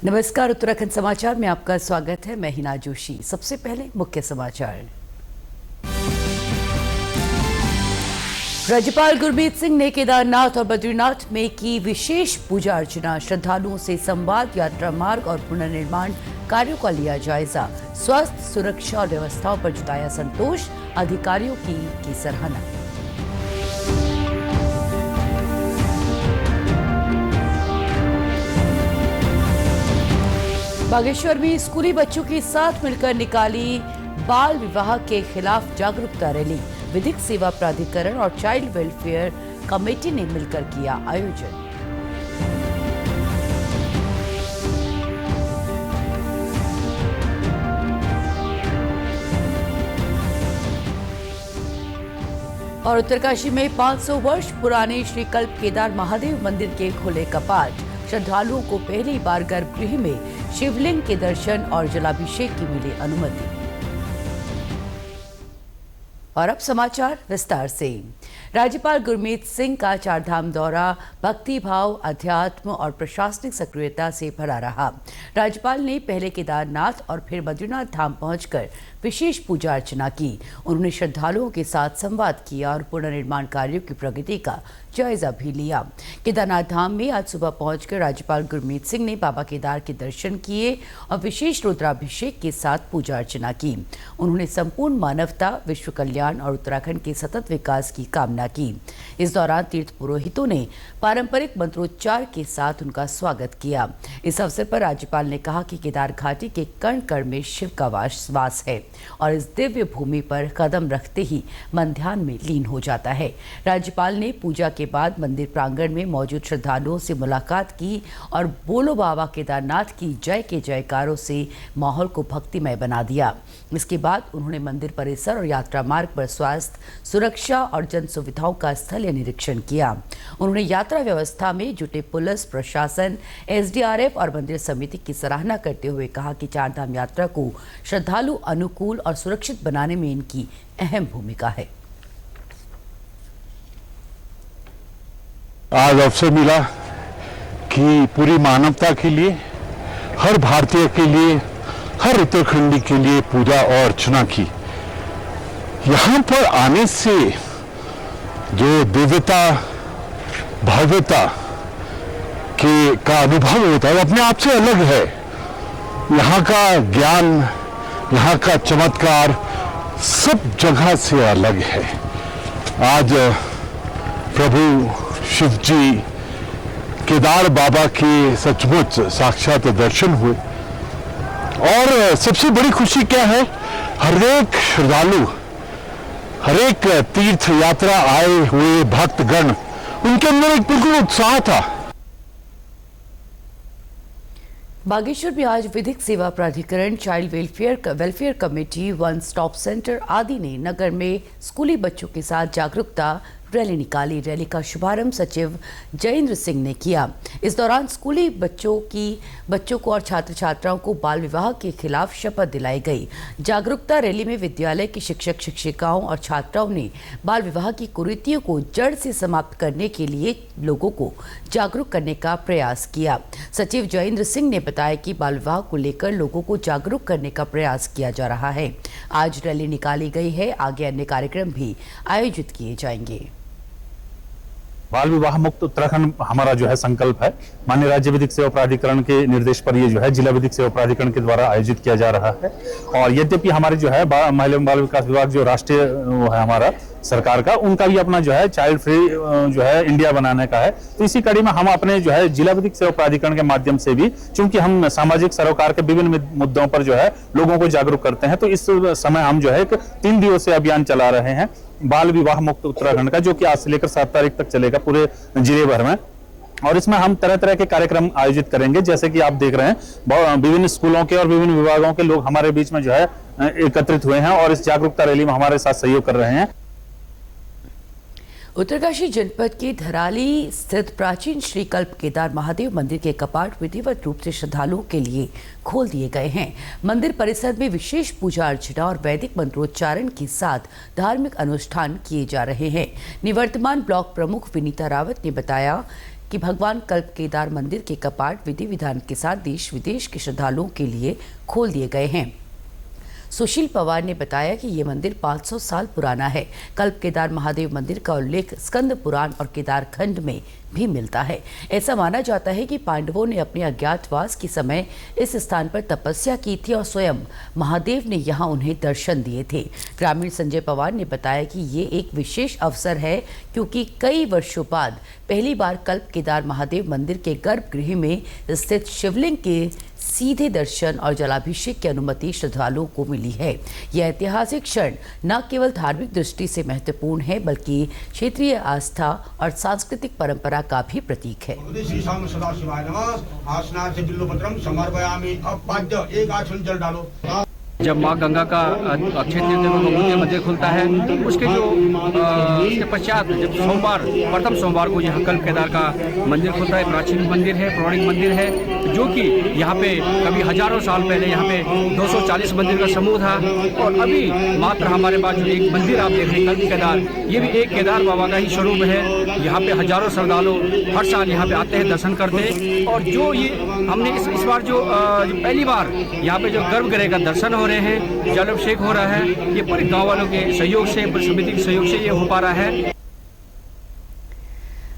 नमस्कार, उत्तराखंड समाचार में आपका स्वागत है। मैं हिना जोशी। सबसे पहले मुख्य समाचार। राज्यपाल गुरमीत सिंह ने केदारनाथ और बद्रीनाथ में की विशेष पूजा अर्चना। श्रद्धालुओं से संवाद, यात्रा मार्ग और पुनर्निर्माण कार्यों का लिया जायजा। स्वास्थ्य, सुरक्षा और व्यवस्थाओं पर जताया संतोष। अधिकारियों की सराहना। बागेश्वर में स्कूली बच्चों के साथ मिलकर निकाली बाल विवाह के खिलाफ जागरूकता रैली। विधिक सेवा प्राधिकरण और चाइल्ड वेलफेयर कमेटी ने मिलकर किया आयोजन। और उत्तरकाशी में 500 वर्ष पुराने श्री कल्प केदार महादेव मंदिर के खुले कपाट। श्रद्धालुओं को पहली बार गर्भगृह में शिवलिंग के दर्शन और जलाभिषेक की मिली अनुमति। और अब समाचार विस्तार से। राज्यपाल गुरमीत सिंह का चारधाम दौरा भक्ति भाव, अध्यात्म और प्रशासनिक सक्रियता से भरा रहा। राज्यपाल ने पहले केदारनाथ और फिर बद्रीनाथ धाम पहुंचकर विशेष पूजा अर्चना की। उन्होंने श्रद्धालुओं के साथ संवाद किया और पुनर्निर्माण कार्यों की प्रगति का जायजा भी लिया। केदारनाथ धाम में आज सुबह पहुंचकर राज्यपाल गुरमीत सिंह ने बाबा केदार के दर्शन किए और विशेष रुद्राभिषेक के साथ पूजा अर्चना की। उन्होंने संपूर्ण मानवता, विश्व कल्याण और उत्तराखंड के सतत विकास की कामना की। इस दौरान तीर्थ पुरोहितों ने पारंपरिक मंत्रोच्चार के साथ उनका स्वागत किया। इस अवसर पर राज्यपाल ने कहा कि केदार घाटी के कण कण में शिव का वास है और इस दिव्य भूमि पर कदम रखते ही मन ध्यान में लीन हो जाता है। राज्यपाल ने पूजा के बाद मंदिर प्रांगण में मौजूद श्रद्धालुओं से मुलाकात की और बोलो बाबा केदारनाथ की जय के जयकारों से माहौल को भक्तिमय बना दिया। इसके बाद उन्होंने मंदिर परिसर और यात्रा मार्ग पर स्वास्थ्य, सुरक्षा और जन सुविधाओं का स्थलीय निरीक्षण किया। उन्होंने यात्रा व्यवस्था में जुटे पुलिस प्रशासन, एसडीआरएफ और मंदिर समिति की सराहना करते हुए कहा कि चारधाम यात्रा को श्रद्धालु अनुकूल और सुरक्षित बनाने में इनकी अहम भूमिका है। आज अवसर मिला कि पूरी मानवता के लिए, हर भारतीय के लिए, हर उत्तराखंडी के लिए पूजा और अर्चना की। यहाँ पर आने से जो दिव्यता, भव्यता का अनुभव होता है वो अपने आप से अलग है। यहाँ का ज्ञान, यहाँ का चमत्कार सब जगह से अलग है। आज प्रभु शिव जी, केदार बाबा के सचमुच साक्षात दर्शन हुए और सबसे बड़ी खुशी क्या है, हर एक श्रद्धालु, हर एक तीर्थ यात्रा आए हुए भक्तगण, उनके अंदर एक बिल्कुल उत्साह था। बागेश्वर में आज विधिक सेवा प्राधिकरण, child welfare committee, one stop centre आदि ने नगर में स्कूली बच्चों के साथ जागरूकता रैली निकाली। रैली का शुभारंभ सचिव जयेंद्र सिंह ने किया। इस दौरान स्कूली बच्चों को और छात्र छात्राओं को बाल विवाह के खिलाफ शपथ दिलाई गई। जागरूकता रैली में विद्यालय के शिक्षक शिक्षिकाओं और छात्राओं ने बाल विवाह की कुरीतियों को जड़ से समाप्त करने के लिए लोगों को जागरूक करने का प्रयास किया। सचिव जयेंद्र सिंह ने बताया कि बाल विवाह को लेकर लोगों को जागरूक करने का प्रयास किया जा रहा है। आज रैली निकाली गई है, आगे अन्य कार्यक्रम भी आयोजित किए जाएंगे। बाल विवाह मुक्त उत्तराखंड हमारा जो है संकल्प है। माननीय राज्य विधिक सेवा प्राधिकरण के निर्देश पर ये जो है जिला विधिक सेवा प्राधिकरण के द्वारा आयोजित किया जा रहा है। और यद्यपि हमारे जो है महिला एवं बाल विकास विभाग जो राष्ट्रीय वो है हमारा सरकार का, उनका भी अपना जो है चाइल्ड फ्री जो है इंडिया बनाने का है। तो इसी कड़ी में हम अपने जो है जिला विधिक सेवा प्राधिकरण के माध्यम से भी, चूंकि हम सामाजिक सरोकार के विभिन्न मुद्दों पर जो है लोगों को जागरूक करते हैं, तो इस समय हम जो है एक 3 दिवसीय अभियान चला रहे हैं बाल विवाह मुक्त उत्तराखंड का, जो कि आज से लेकर 7 तारीख तक चलेगा पूरे जिले भर में। और इसमें हम तरह तरह के कार्यक्रम आयोजित करेंगे। जैसे कि आप देख रहे हैं विभिन्न स्कूलों के और विभिन्न विभागों के लोग हमारे बीच में जो है एकत्रित हुए हैं और इस जागरूकता रैली में हमारे साथ सहयोग कर रहे हैं। उत्तरकाशी जनपद के धराली स्थित प्राचीन श्री कल्प केदार महादेव मंदिर के कपाट विधिवत रूप से श्रद्धालुओं के लिए खोल दिए गए हैं। मंदिर परिसर में विशेष पूजा अर्चना और वैदिक मंत्रोच्चारण के साथ धार्मिक अनुष्ठान किए जा रहे हैं। निवर्तमान ब्लॉक प्रमुख विनीता रावत ने बताया कि भगवान कल्प केदार मंदिर के कपाट विधि विधान के साथ देश विदेश के श्रद्धालुओं के लिए खोल दिए गए हैं। सुशील पवार ने बताया कि ये मंदिर 500 साल पुराना है। कल्प केदार महादेव मंदिर का उल्लेख स्कंद पुराण और केदार खंड में भी मिलता है। ऐसा माना जाता है कि पांडवों ने अपने अज्ञातवास के समय इस स्थान पर तपस्या की थी और स्वयं महादेव ने यहाँ उन्हें दर्शन दिए थे। ग्रामीण संजय पवार ने बताया कि ये एक विशेष अवसर है क्योंकि कई वर्षों बाद पहली बार कल्प केदार महादेव मंदिर के गर्भगृह में स्थित शिवलिंग के सीधे दर्शन और जलाभिषेक की अनुमति श्रद्धालुओं को मिली है। यह ऐतिहासिक क्षण न केवल धार्मिक दृष्टि से महत्वपूर्ण है बल्कि क्षेत्रीय आस्था और सांस्कृतिक परंपरा का भी प्रतीक है। जब माँ गंगा का अक्षय तृतीया को गंगोत्री मंदिर खुलता है, उसके पश्चात जब प्रथम सोमवार को यहाँ कल्प केदार का मंदिर खुलता है। प्राचीन मंदिर है, पौराणिक मंदिर है, जो कि यहाँ पे कभी हजारों साल पहले यहाँ पे 240 मंदिर का समूह था और अभी मात्र हमारे पास जो एक मंदिर आप देख रहे हैं कल्प केदार, ये भी एक केदार बाबा का ही स्वरूप है। यहाँ पे हजारों श्रद्धालु हर साल यहाँ पे आते हैं, दर्शन करते हैं। और जो ये हमने इस बार जो पहली बार यहाँ पे जो गर्भगृह का दर्शन हो रहे हैं, जलाभिषेक हो रहा है, ये पूरे गांव वालों के सहयोग से, समिति के सहयोग से ये हो पा रहा है।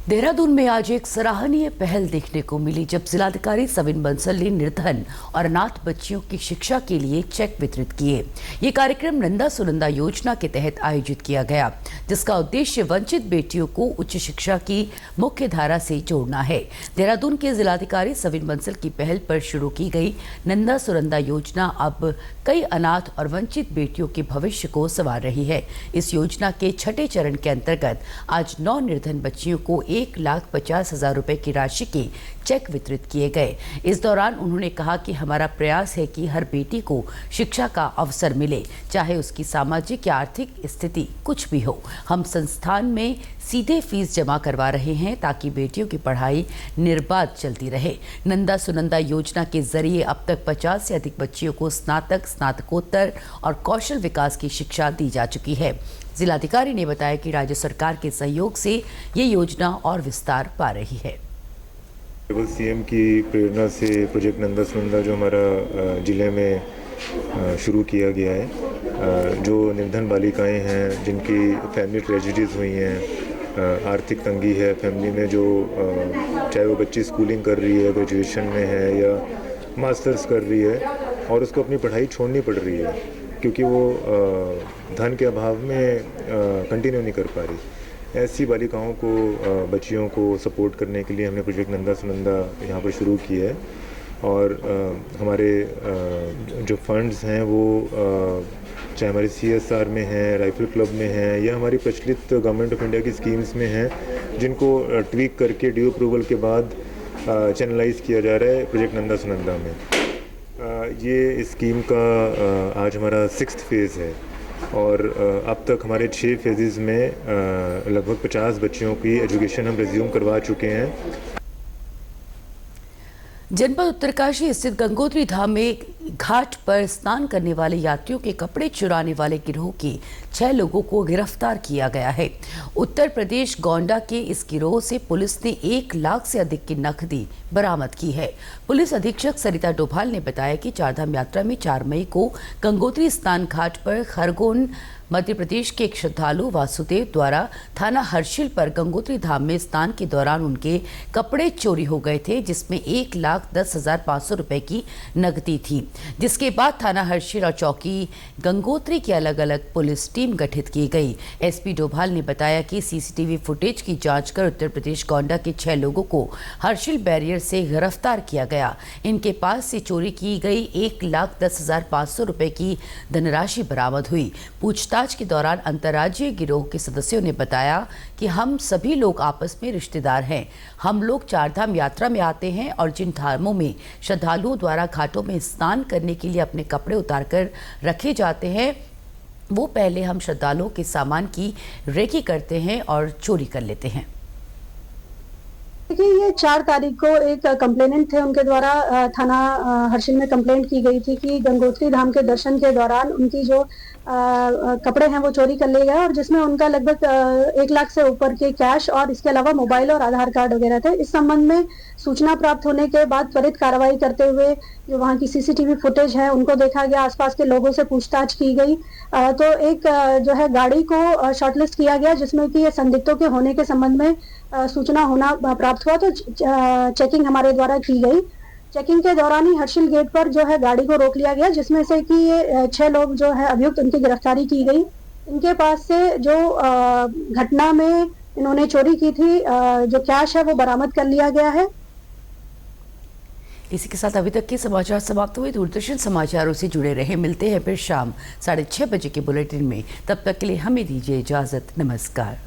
देहरादून में आज एक सराहनीय पहल देखने को मिली जब जिलाधिकारी सविन बंसल ने निर्धन और अनाथ बच्चियों की शिक्षा के लिए चेक वितरित किए। ये कार्यक्रम नंदा सुनंदा योजना के तहत आयोजित किया गया, जिसका उद्देश्य वंचित बेटियों को उच्च शिक्षा की मुख्य धारा से जोड़ना है। देहरादून के जिलाधिकारी सविन बंसल की पहल पर शुरू की गई नंदा सुनंदा योजना अब कई अनाथ और वंचित बेटियों के भविष्य को संवार रही है। इस योजना के छठे चरण के अंतर्गत आज 9 निर्धन बच्चियों को 1,50,000 रुपए की राशि के चेक वितरित किए गए। इस दौरान उन्होंने कहा कि हमारा प्रयास है कि हर बेटी को शिक्षा का अवसर मिले, चाहे उसकी सामाजिक या आर्थिक स्थिति कुछ भी हो। हम संस्थान में सीधे फीस जमा करवा रहे हैं ताकि बेटियों की पढ़ाई निर्बाध चलती रहे। नंदा सुनंदा योजना के जरिए अब तक 50 से अधिक बच्चियों को स्नातक, स्नातकोत्तर और कौशल विकास की शिक्षा दी जा चुकी है। जिलाधिकारी ने बताया कि राज्य सरकार के सहयोग से ये योजना और विस्तार पा रही है। केवल सीएम की प्रेरणा से प्रोजेक्ट नंदा सुनंदा जो हमारा जिले में शुरू किया गया है, जो निर्धन बालिकाएं हैं जिनकी फैमिली ट्रेजेडीज़ हुई हैं, आर्थिक तंगी है फैमिली में, जो चाहे वो बच्ची स्कूलिंग कर रही है, ग्रेजुएशन में है या मास्टर्स कर रही है और उसको अपनी पढ़ाई छोड़नी पड़ रही है क्योंकि वो धन के अभाव में कंटिन्यू नहीं कर पा रही। ऐसी बालिकाओं को, बच्चियों को सपोर्ट करने के लिए हमने प्रोजेक्ट नंदा सुनंदा यहाँ पर शुरू किया है और हमारे जो फंड्स हैं वो चाहे हमारे CSR में हैं, राइफल क्लब में हैं या हमारी प्रचलित गवर्नमेंट ऑफ इंडिया की स्कीम्स में हैं, जिनको ट्वीक करके ड्यू अप्रूवल के बाद चैनलाइज किया जा रहा है प्रोजेक्ट नंदा सुनंदा में। ये स्कीम का आज हमारा 6th फेज़ है और अब तक हमारे 6 फेजेस में लगभग 50 बच्चियों की एजुकेशन हम रिज्यूम करवा चुके हैं। जनपद उत्तरकाशी स्थित गंगोत्री धाम में घाट पर स्नान करने वाले यात्रियों के कपड़े चुराने वाले गिरोह के 6 लोगों को गिरफ्तार किया गया है। उत्तर प्रदेश गोंडा के इस गिरोह से पुलिस ने 1 लाख से अधिक की नकदी बरामद की है। पुलिस अधीक्षक सरिता डोभाल ने बताया कि चारधाम यात्रा में 4 मई को गंगोत्री स्नान घाट पर खरगोन मध्य प्रदेश के एक श्रद्धालु वासुदेव द्वारा थाना हर्षिल पर गंगोत्री धाम में स्नान के दौरान उनके कपड़े चोरी हो गए थे, जिसमें 1,10,500 रुपए की नकदी थी, जिसके बाद थाना हर्षिल और चौकी गंगोत्री की अलग अलग पुलिस टीम गठित की गई। एसपी डोभाल ने बताया कि सीसीटीवी फुटेज की जांच कर उत्तर प्रदेश गोंडा के 6 लोगों को हर्षिल बैरियर से गिरफ्तार किया गया। इनके पास से चोरी की गई 1,10,500 रुपए की धनराशि बरामद हुई। पूछताछ के दौरान अंतर्राज्यीय गिरोह के सदस्यों ने बताया कि हम सभी लोग आपस में रिश्तेदार हैं। हम लोग चारधाम यात्रा में आते हैं और जिन धामों में श्रद्धालुओं द्वारा घाटों में स्नान करने के लिए अपने कपड़े उतारकर रखे जाते हैं, वो पहले हम श्रद्धालुओं के सामान की रेकी करते हैं और चोरी कर लेते हैं। देखिए, ये 4 तारीख को एक कंप्लेनेंट थे, उनके द्वारा थाना हर्षिल में कंप्लेंट की गई थी कि गंगोत्री धाम के दर्शन के दौरान उनकी जो कपड़े हैं वो चोरी कर लिए गए और जिसमें उनका लगभग 1 लाख से ऊपर के कैश और इसके अलावा मोबाइल और आधार कार्ड वगैरह थे। इस संबंध में सूचना प्राप्त होने के बाद त्वरित कार्रवाई करते हुए जो वहाँ की सीसीटीवी फुटेज है उनको देखा गया, आसपास के लोगों से पूछताछ की गई, तो एक जो है गाड़ी को शॉर्टलिस्ट किया गया जिसमें कि ये संदिग्धों के होने के संबंध में सूचना होना प्राप्त हुआ, तो चेकिंग हमारे द्वारा की गई। चेकिंग के दौरान ही हर्षिल गेट पर जो है गाड़ी को रोक लिया गया, जिसमें से कि ये 6 लोग जो है अभियुक्त, उनकी गिरफ्तारी की गई। इनके पास से जो घटना में इन्होंने चोरी की थी जो कैश है वो बरामद कर लिया गया है। इसी के साथ अभी तक के समाचार समाप्त हुए। दूरदर्शन समाचारों से जुड़े रहे, मिलते हैं फिर शाम 6:30 बजे के बुलेटिन में। तब तक के लिए हमें दीजिए इजाजत। नमस्कार।